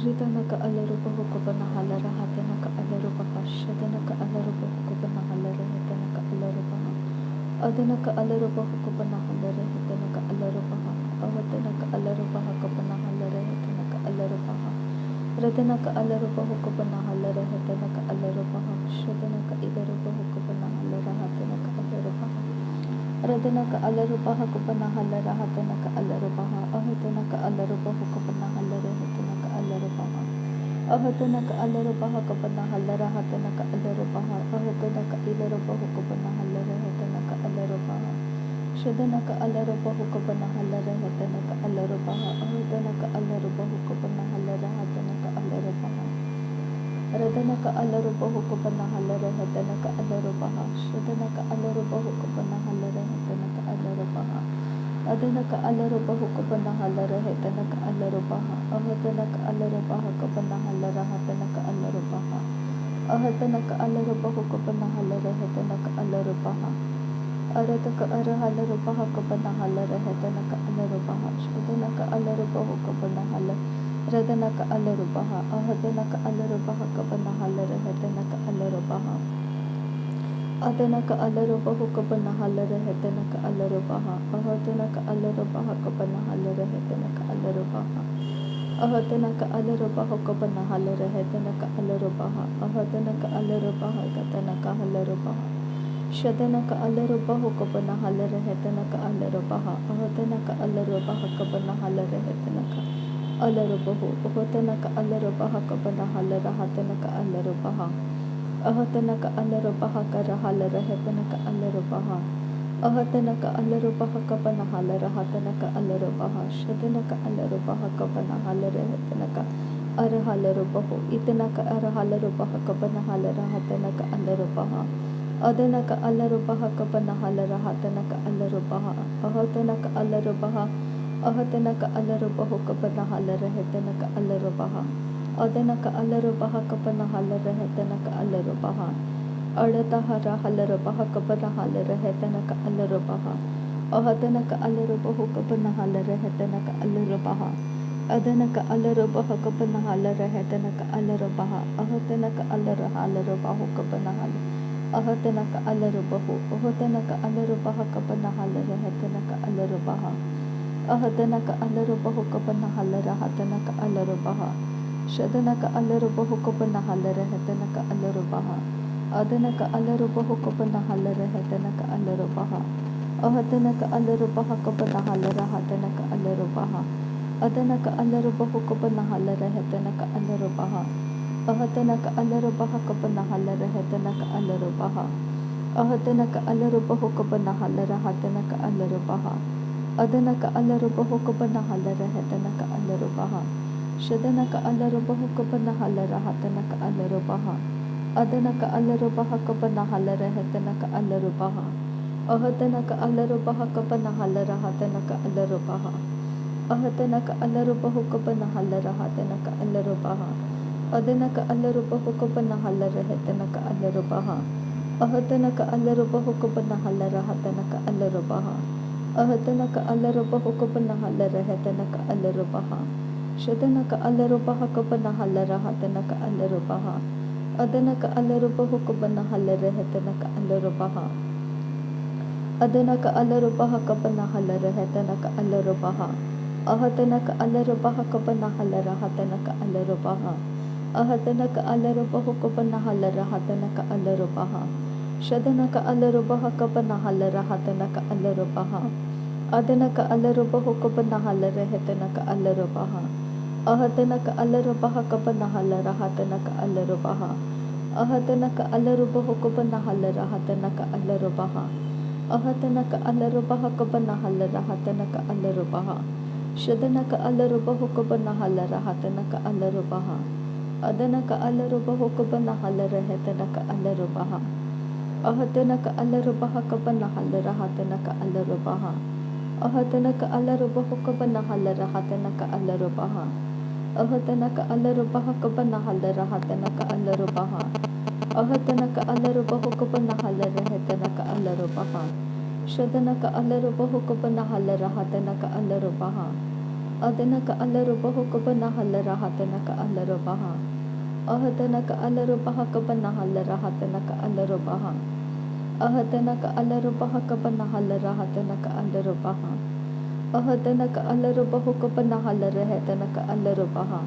Ritanaka alaruba hukubana halara hatanaka alaruba hashadanaka alaruba hukubana halara hatanaka alaruba adanaka alaruba hukubana halara hatanaka alaruba avatanaka alaruba hukubana halara hatanaka alaruba radanaka alaruba hukubana halara hatanaka alaruba shadanaka ilaruba hukubana halara hatanaka alaruba radanaka alaruba hukubana halara hatanaka alaruba avatanaka alaruba hukubana halara hatanaka alaruba ahatanaka alaruba hukubana halara hatanaka alaruba ahatanaka ilaruba hukubana halara hatanaka alaruba shadanaka alaruba hukubana halara hatanaka alaruba ahatanaka alaruba hukubana halara hatanaka alaruba radanaka alaruba hukubana halara hatanaka alaruba shadanaka alaruba hukubana halara hatanaka alaruba adanaka alaruba hukubana halara hatanaka alaruba ahatanaka alaruba hukubana halara hatanaka alaruba ahatanaka alaruba hukubana halara hatanaka alaruba arataka arahalaruba hukubana halara hatanaka alaruba shadanaka alaruba hukubana halara radanaka alaruba ahatanaka alaruba hukubana halara hatanaka alaruba adanaka alaruba hukubana halara hatanaka alaruba ahatanaka alaruba hukubana halara hatanaka alaruba ahatanaka alaruba hukubana halara hatanaka alaruba ahatanaka alaruba hatanaka alaruba shadanaka alaruba hukubana halara hatanaka alaruba ahatanaka alaruba hukubana halara hatanaka alaruba ahatanaka alaruba hukubana halara hatanaka alaruba ahatanaka alaruba hakara halara hatanaka alaruba ahatanaka alaruba hukubana halara hatanaka alaruba shadanaka alaruba hukubana halara hatanaka arahalaruba itanaka arahalaruba hukubana halara hatanaka alaruba adanaka alaruba hukubana halara hatanaka alaruba ahatanaka alaruba ahatanaka alaruba hukubana halara hatanaka alaruba adanaka alaruba hukubana halara hatanaka alaruba adatahara halaruba hukubana halara hatanaka alaruba ahatanaka alaruba hukubana halara hatanaka alaruba adanaka alaruba hukubana halara hatanaka alaruba ahatanaka alaruba hukubana halara ahatanaka alaruba ahatanaka alaruba hukubana halara hatanaka alaruba ahatanaka alaruba hukubana halara hatanaka alaruba shadanaka alaruba hukubana halara hatanaka alaruba adanaka alaruba hukubana halara hatanaka alaruba ahatanaka alaruba hukubana halara hatanaka alaruba adanaka alaruba hukubana halara hatanaka alaruba ahatanaka alaruba hukubana halara hatanaka alaruba ahatanaka alaruba hukubana halara hatanaka alaruba adanaka alaruba hukubana halara hatanaka alaruba shadanaka alaruba hukubana halara hatanaka alaruba adanaka alaruba hukubana halara hatanaka alaruba ahatanaka alaruba hukubana halara hatanaka alaruba ahatanaka alaruba hukubana halara hatanaka alaruba adanaka alaruba hukubana halara hatanaka alaruba ahatanaka alaruba hukubana halara hatanaka alaruba ahatanaka alaruba hukubana halara hatanaka alaruba shadanaka alaruba hukubana halara hatanaka alaruba adanaka alaruba hukubana halara hatanaka alaruba adanaka alaruba hukubana halara hatanaka alaruba ahatanaka alaruba hukubana halara hatanaka alaruba ahatanaka alaruba hukubana halara hatanaka alaruba shadanaka alaruba hukubana halara hatanaka alaruba adanaka alaruba hukubana halara hatanaka alaruba ahatanaka alaruba hukubana halara hatanaka alaruba ahatanaka alaruba hukubana halara hatanaka alaruba ahatanaka alaruba hukubana halara hatanaka alaruba shadanaka alaruba hukubana halara hatanaka alaruba adanaka alaruba hukubana halara hatanaka alaruba ahatanaka alaruba hukubana halara hatanaka alaruba ahatanaka alaruba hukubana halara hatanaka alaruba ahatanaka alaruba hukubana halara hatanaka alaruba ahatanaka alaruba hukubana halara hatanaka alaruba shadanaka alaruba hukubana halara hatanaka alaruba Adana ka alarubaho kabanahalara hatana ka alarubaha. Ahadana ka alarubaha kabanahalara hatana ka alarubaha. Ahadana ka alarubaha kabanahalara hatana ka alarubaha. Ahadana ka alarubaho kabanahalara hatana ka alarubaha.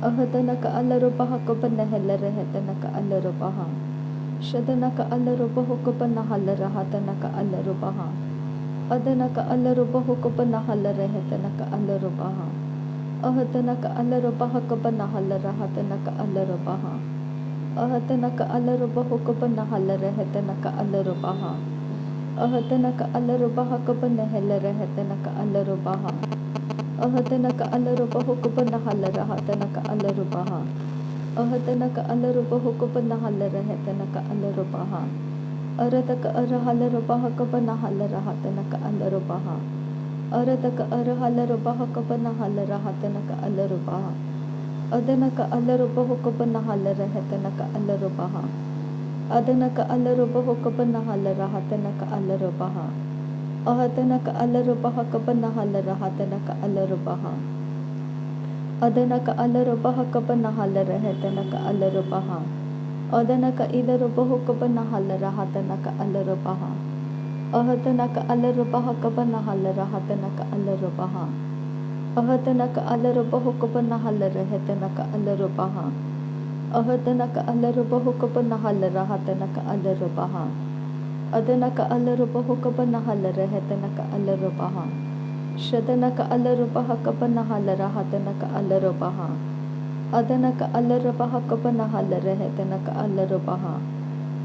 Ahadana ka alarubaha kabanahalara hatana ka alarubaha. Shadana ka alarubaho kabanahalara hatana ka alarubaha. Adana ka alarubaho kabanahalara hatana ka alarubaha. Ahadana ka alarubaha kabanahalara hatana ka alarubaha. Ahadana ka alarubaho kabanahalara hatana ka alarubaha. Ahadana ka alarubaha kabanahalara hatana ka alarubaha. Ahadana ka alarubaho kabanahalara hatana ka alarubaha. Ahadana ka alarubaho kabanahalara hatana ka alarubaha. Aradaka arahalarubaha kabanahalara hatana ka alarubaha. Aradaka arahalarubaha kabanahalara hatana ka alarubaha. Adana ka alarubaho kabanahalara hatana ka alarubaha. Adana ka alarubaho kabanahalara hatana ka alarubaha. Ahadana ka alarubaha kabanahalara hatana ka alarubaha. Adana ka alarubaha kabanahalara hatana ka alarubaha. Adana ka ilarubaho kabanahalara hatana ka alarubaha. Ahadana ka alarubaha kabanahalara hatana ka alarubaha. Ahadana ka alarubaho kabanahalara hatana ka alarubaha. Ahadana ka alarubaho kabanahalara hatana ka alarubaha. Adana ka alarubaho kabanahalara hatana ka alarubaha. Shadana ka alarubaha kabanahalara hatana ka alarubaha. Adana ka alarubaha kabanahalara hatana ka alarubaha.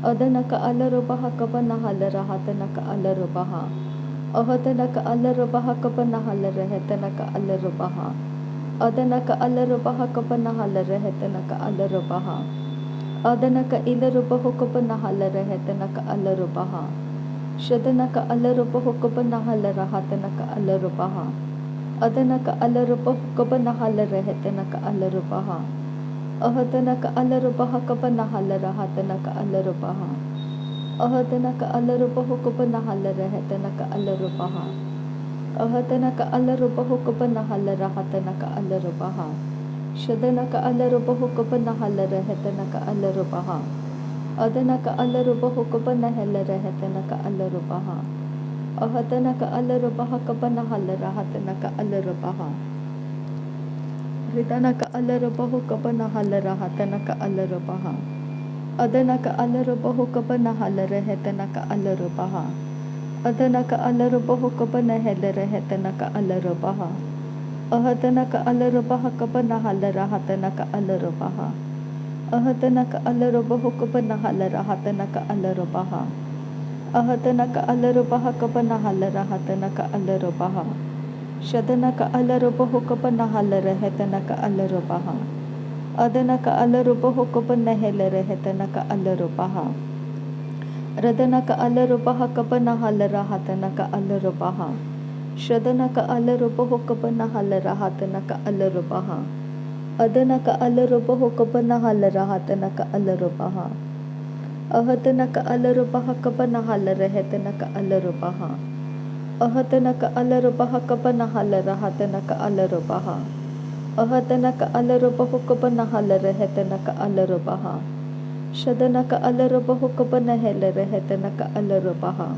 Adana ka alarubaha kabanahalara hatana ka alarubaha. Ahadana ka alarubaha kabanahalara hatana ka alarubaha. Adana ka alarubaha kabanahalara hatana ka alarubaha. Adana ka ilarubaho kabanahalara hatana ka alarubaha. Shadana ka alarubaho kabanahalara hatana ka alarubaha. Adana ka alarubaho kabanahalara hatana ka alarubaha. Ahadana ka alarubaha kabanahalara hatana ka alarubaha. Ahadana ka alarubaho kabanahalara hatana ka alarubaha. Ahadana ka alarubaho kabanahalara hatana ka alarubaha. Shadana ka alarubaho kabanahalara hatana ka alarubaha. Adana ka alarubaho kabanahalara hatana ka alarubaha. Ahadana ka alarubaha kabanahalara hatana ka alarubaha. Ridana ka alarubaho kabanahalara hatana ka alarubaha. Adana ka alarubaho kabanahalara hatana ka alarubaha. Adana ka alarubaho kabanahalara hatana ka alarubaha. Ahadana ka alarubaha kabanahalara hatana ka alarubaha. Ahadana ka alarubaho kabanahalara hatana ka alarubaha. Ahadana ka alarubaha kabanahalara hatana ka alarubaha. Shadana ka alarubaho kabanahalara hatana ka alarubaha. Adana ka alarubaho kabanahalara hatana ka alarubaha. Radana ka alarubaha kabanahalara hatana ka alarubaha. Shadana ka alarubaho kabanahalara hatana ka alarubaha. Adana ka alarubaho kabanahalara hatana ka alarubaha. Ahadana ka alarubaha kabanahalara hatana ka alarubaha. Ahadana ka alarubaha kabanahalara hatana ka alarubaha. Ahadana ka alarubaho kabanahalara hatana ka alarubaha. Shadana ka alarubaho kabanahalara hatana ka alarubaha.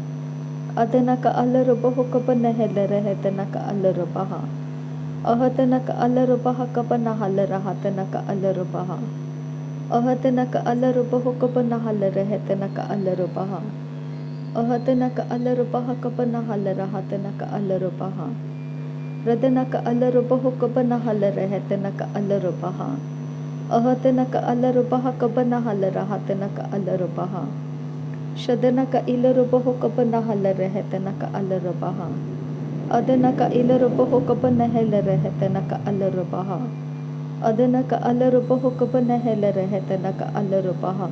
Adana ka alarubaho kabanahalara hatana ka alarubaha. Ahadana ka alarubaha kabanahalara hatana ka alarubaha. Ahadana ka alarubaho kabanahalara hatana ka alarubaha. Ahadana ka alarubaha kabanahalara hatana ka alarubaha. Radana ka alarubaho kabanahalara hatana ka alarubaha. Ahadana ka alarubaha kabanahalara hatana ka alarubaha. Shadana ka ilarubaho kabanahalara hatana ka alarubaha. Adana ka ilarubaho kabanahalara hatana ka alarubaha. Adana ka alarubaho kabanahalara hatana ka alarubaha.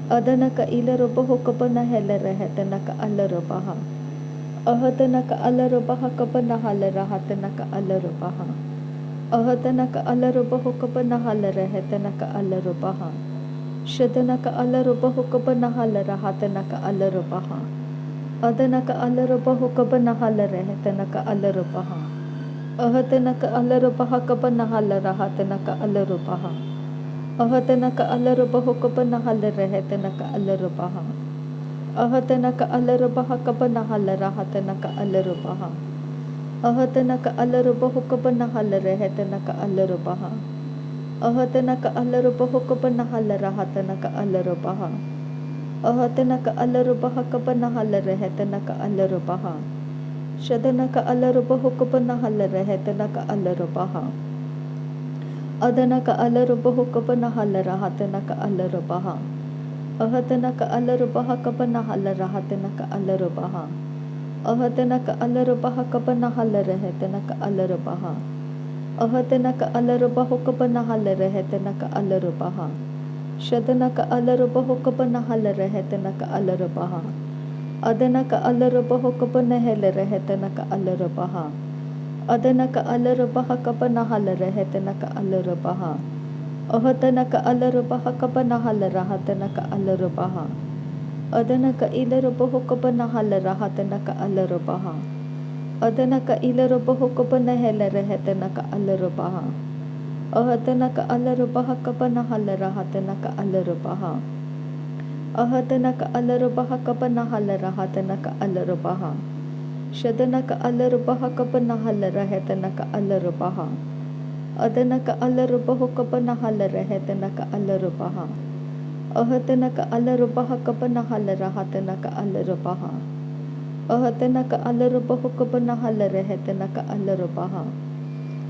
Adana ka ilarubaho kabanahalara hatana ka alarubaha. Ahadana ka alarubaha kabanahalara hatana ka alarubaha. Ahadana ka alarubaho kabanahalara hatana ka alarubaha. Shadana ka alarubaho kabanahalara hatana ka alarubaha. Adana ka alarubaho kabanahalara hatana ka alarubaha. Ahatana ka alarubaha kabanahala ka alarubaha. Ahatana ka alarubaho kabanahala ka alarubaha. Ahatana ka alarubaha kabanahala ka alarubaha. Ahatana ka alarubaho kabanahala ka alarubaha. Ahatana ka alarubaho kabanahala ka alarubaha. Ahatana ka alarubaha kabanahala ka alarubaha. Shadana ka alarubaho kabanahala ka alarubaha. Adana ka alarubaho kabanahala ka alarubaha. Ahatana ka alarubaha kabanahala ka alarubaha. Ahatana ka alarubaha kabanahala ka alarubaha. Ahatana ka alarubaho kabanahala ka alarubaha. Shadana ka alarubaho kabanahala ka alarubaha. Adana ka alarubaho kabanahala ka alarubaha. Adana ka alarubaha kabanahala ka alarubaha. Ahatana ka alarubaha kabanahala ka alarubaha. Adana ka ilarubaho kabanahala ka alarubaha. Adana ka ilarubaho kabanahala ka alarubaha. Ahatana ka alarubaha kabanahala ka alarubaha. Ahatana ka alarubaha kabanahala ka alarubaha. Shadana ka alarubaha kabanahala ka alarubaha. Adana ka alarubaho kabanahala ka alarubaha. Ahatana ka alarubaha kabanahala ka alarubaha. Ahatana ka alarubaho kabanahala ka alarubaha.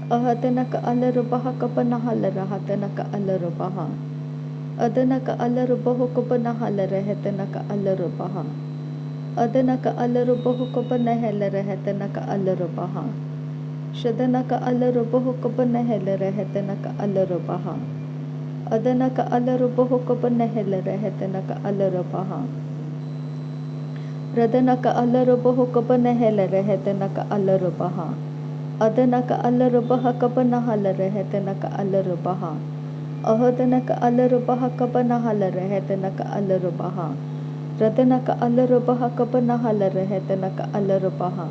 Ahatana ka alarubaha kabanahala ka alarubaha. Adana ka alarubaho kabanahala ka alarubaha. Adana ka alarubaho kabanahala ka alarubaha. Shadana ka alarubaho kabanahala ka alarubaha. Adana ka alarubaho kabanahala ka alarubaha. Radana ka alarubaho kabanahala ka alarubaha. Adana ka alarubaha kabanahala ka alarubaha. Ahadana ka alarubaha kabanahala ka alarubaha. Radana ka alarubaha kabanahala ka alarubaha.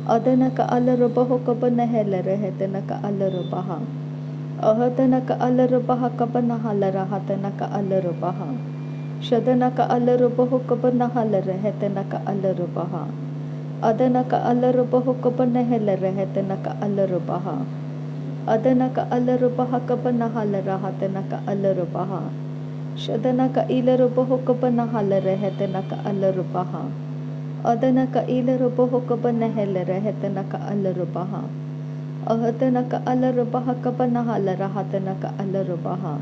Adana ka alarubaho kabanahala ka alarubaha. Ahadana ka alarubaha kabanahala ka alarubaha. Shadana ka alarubaho kabanahala ka alarubaha. Adana ka alarubaho kabanahala ka alarubaha. Adana ka alarubaha kabanahala ka alarubaha. Shadana ka ilarubaho kabanahala ka alarubaha. Adana ka ilarubaho kabanahala ka alarubaha. Ahadana ka alarubaha kabanahala ka alarubaha.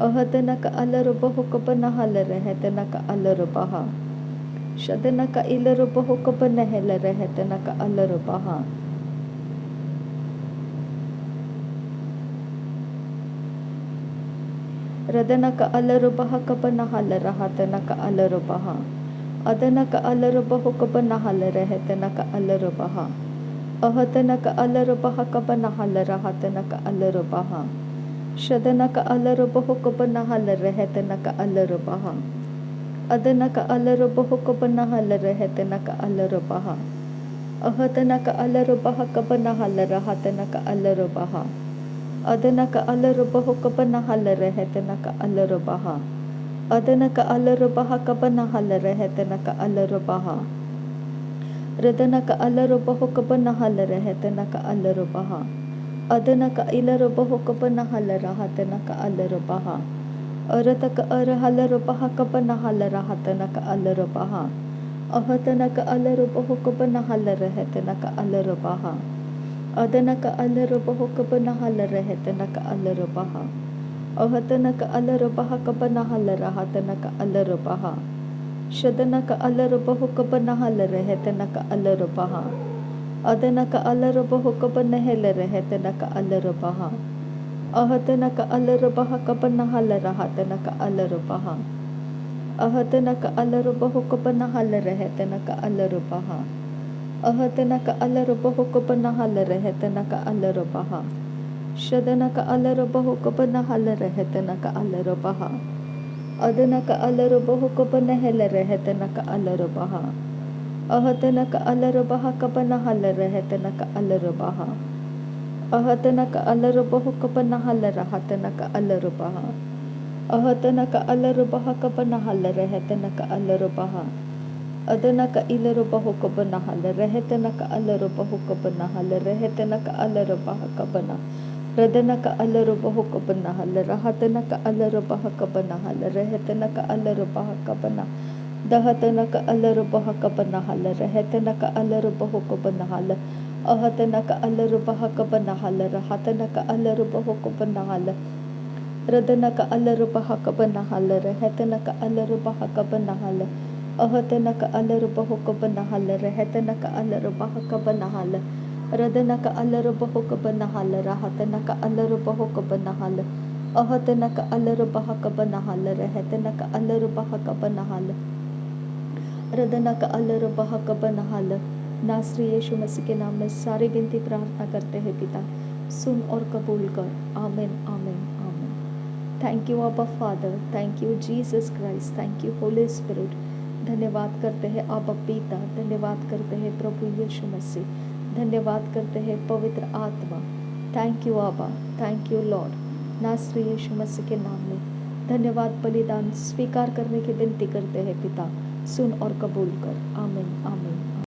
Ahadana ka alarubaho kabanahala ka alarubaha. Shadana ka ilarubaho kabanahala ka alarubaha. Radana ka alarubaha kabanahala ka alarubaha. Adana ka alarubaho kabanahala ka alarubaha. Ahadana ka alarubaha kabanahala ka alarubaha. Shadana ka alarubaho kabanahala ka alarubaha. Adana ka alarubaho kabanahala ka alarubaha. Ahadana ka alarubaha kabanahala ka alarubaha. Adana ka alarubaho kabanahala ka alarubaha. Adana ka alarubaha kabanahala ka alarubaha. Radana ka alarubaho kabanahala ka alarubaha. Adana ka ilarubaho kabanahala ka alarubaha. Arata ka arahalarubaha kabanahala ka alarubaha. Ahatana ka alarubaho kabanahala ka alarubaha. Adana ka alarubaho kabanahala ka alarubaha. Ahatana ka alarubaha kabanahala ka alarubaha. Shadana ka alarubaho kabanahala ka alarubaha. Adana ka alarubaho kabanahala ka alarubaha. Ahatana ka alarubaha kabanahala ka alarubaha. Ahatana ka alarubaho kabanahala ka alarubaha. Ahatana ka alarubaho kabanahala ka alarubaha. Shadana ka alarubaho kabanahala ka alarubaha. Adana ka alarubaho kabanahala ka alarubaha. Ahatana ka alarubaha kabanahala ka alarubaha. Ahatana ka alarubahu kapanahalara hatana ka alarubaha. Ahatana ka alarubaha kapanahalara hetana ka alarubaha. Adana ka ilarubahu kabanahala rehetana ka alarubahu kabanahala rehetana ka alarubaha kabana. Radana ka alarubahu kabanahala rahatana ka alarubaha kabanahala rehetana ka alarubaha kabana. Dahatana ka alarubaha kabanahala rehetana ka alarubahu kabanahala. Ahatana ka alarubaha kabanahala rahatana ka alarubahu kabanahala. Radana ka alarubaha kabanahala rehetana ka alarubaha kabanahala. Ahatana ka alarubahu kabanahala rehetana ka alarubaha kabanahala. Radana ka alarubahu kabanahala rahatana ka alarubahu kabanahala. Ahatana ka alarubaha kabanahala rehetana ka alarubaha kabanahala. रदना का अलरबहा का बनहाला। नासरी यीशु मसीह के नाम में सारी विनती प्रार्थना करते हैं पिता, सुन और कबूल कर। आमीन आमीन आमीन। थैंक यू आबा father, thank you Jesus Christ, thank you Holi spirit. धन्यवाद करते हैं आबा पिता, धन्यवाद करते हैं प्रभु यीशु मसीह, धन्यवाद करते हैं पवित्र आत्मा। थैंक यू आबा, थैंक यू लॉर्ड। नासरी यीशु मसीह के नाम में धन्यवाद। बलिदान स्वीकार करने की विनती करते हैं पिता, सुन और कबूल कर। आमीन आमीन।